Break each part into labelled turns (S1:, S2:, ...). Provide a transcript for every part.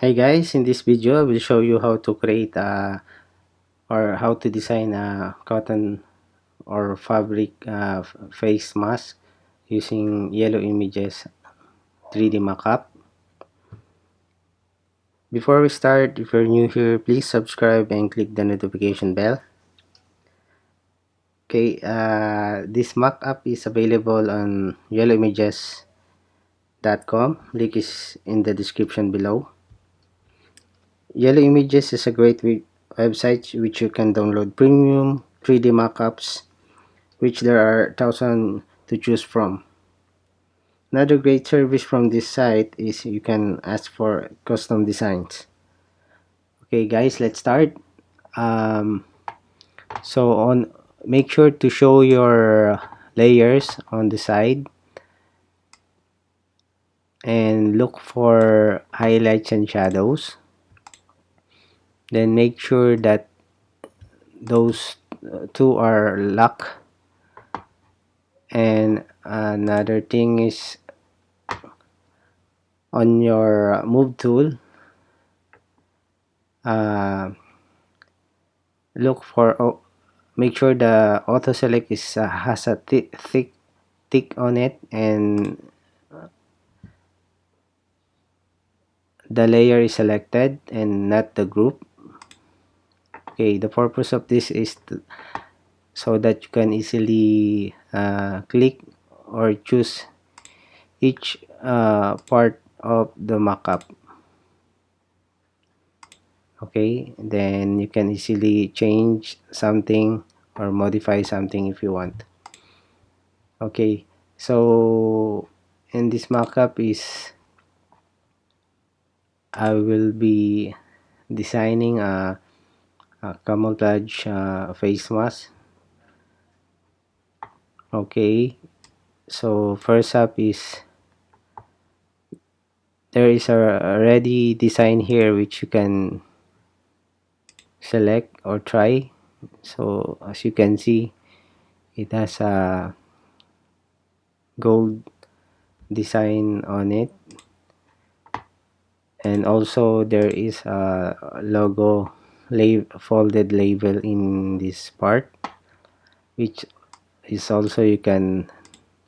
S1: Hey guys, in this video I will show you how to create or how to design a cotton or fabric face mask using yellow images 3D mockup. Before we start, if you're new here, please subscribe and click the notification bell. Okay, this mockup is available on yellowimages.com. Link is in the description below. Yellow Images is a great website which you can download premium 3D mockups, which there are thousands to choose from. Another great service from this site is you can ask for custom designs. Okay guys, let's start. Um, so on, make sure to show your layers on the side and look for highlights and shadows. Then make sure that those two are locked. And another thing is on your move tool, uh, look for make sure the auto select is has a thick tick on it, and the layer is selected and not the group. Okay, the purpose of this is so that you can easily click or choose each part of the mockup. Okay, then you can easily change something or modify something if you want. Okay, so in this mockup is I will be designing a camouflage face mask. Okay, so first up is there is a ready design here which you can select or try. So as you can see, it has a gold design on it, and also there is a logo folded label in this part, which is also you can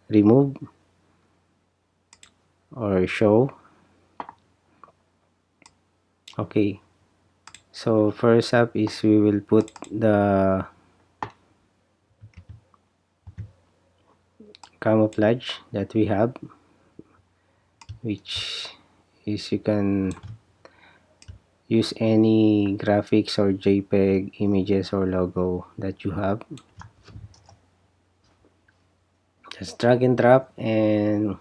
S1: remove or show. Okay, so first up is we will put the camouflage that we have, which is you can use any graphics or JPEG images or logo that you have. Just drag and drop and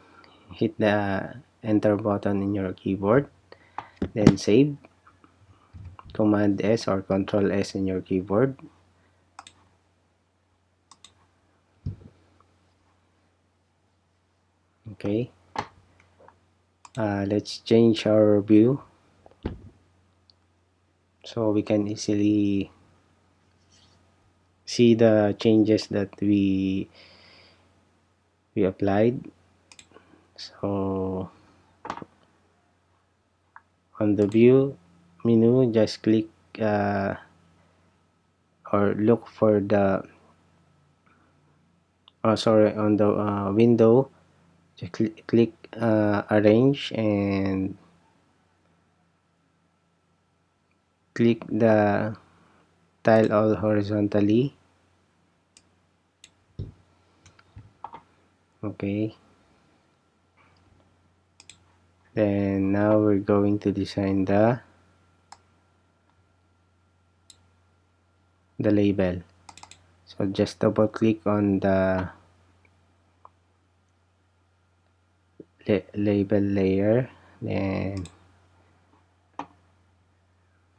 S1: hit the enter button in your keyboard, then save. Command S or Control S in your keyboard. Okay, let's change our view so we can easily see the changes that we applied. So on the view menu, just click or look for the sorry, on the window, just click arrange and click the tile all horizontally. Okay, then now we're going to design the label. So just double click on the label layer, then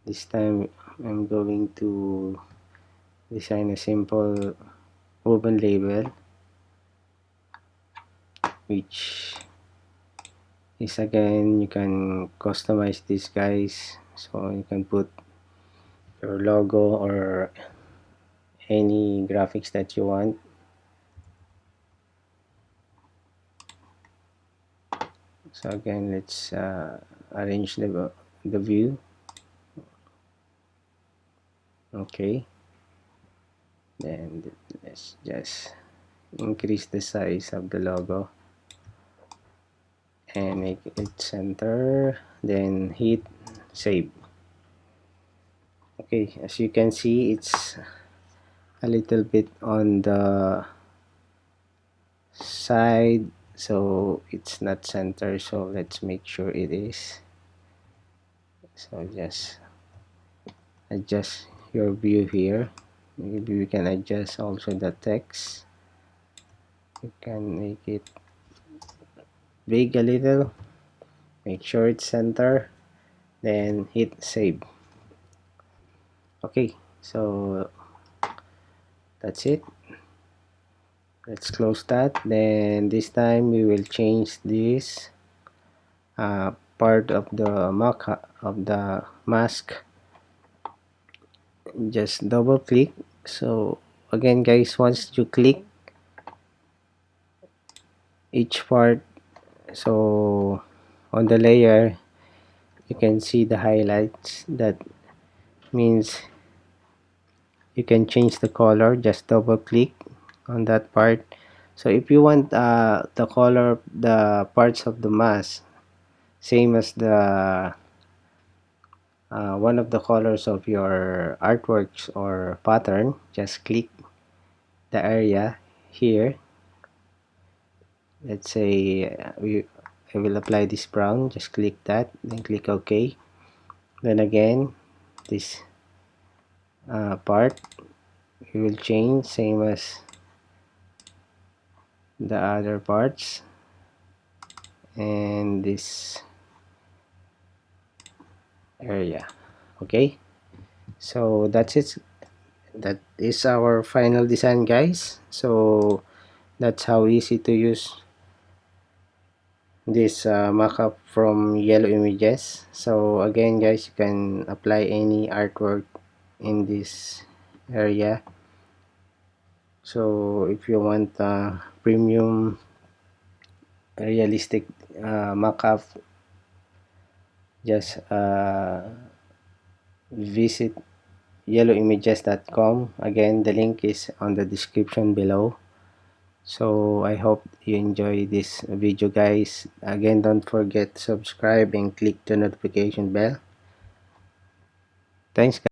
S1: this time I'm going to design a simple woven label, which is again you can customize this guys, so you can put your logo or any graphics that you want. So again, let's arrange the the view. Okay, then let's just increase the size of the logo and make it center, then hit save. Okay, as you can see, it's a little bit on the side, so it's not center, so let's make sure it is. So just adjust your view here. Maybe we can adjust also the text. You can make it big a little, make sure it's center, then hit save. Okay, so that's it. Let's close that. Then this time we will change this part of the mock of the mask. Just double click. So again guys, once you click each part, so on the layer you can see the highlights. That means you can change the color. Just double click on that part. So if you want the color, the parts of the mask same as the one of the colors of your artworks or pattern, just click the area here. Let's say I will apply this brown. Just click that, then click OK. Then again, this part we will change same as the other parts, and this area. Okay, so that's it. That is our final design, guys. So that's how easy to use this mockup from yellow images. So again guys, you can apply any artwork in this area. So if you want premium realistic mockup, just visit yellowimages.com. Again, the link is on the description below. So I hope you enjoy this video, guys. Again, don't forget to subscribe and click the notification bell. Thanks guys.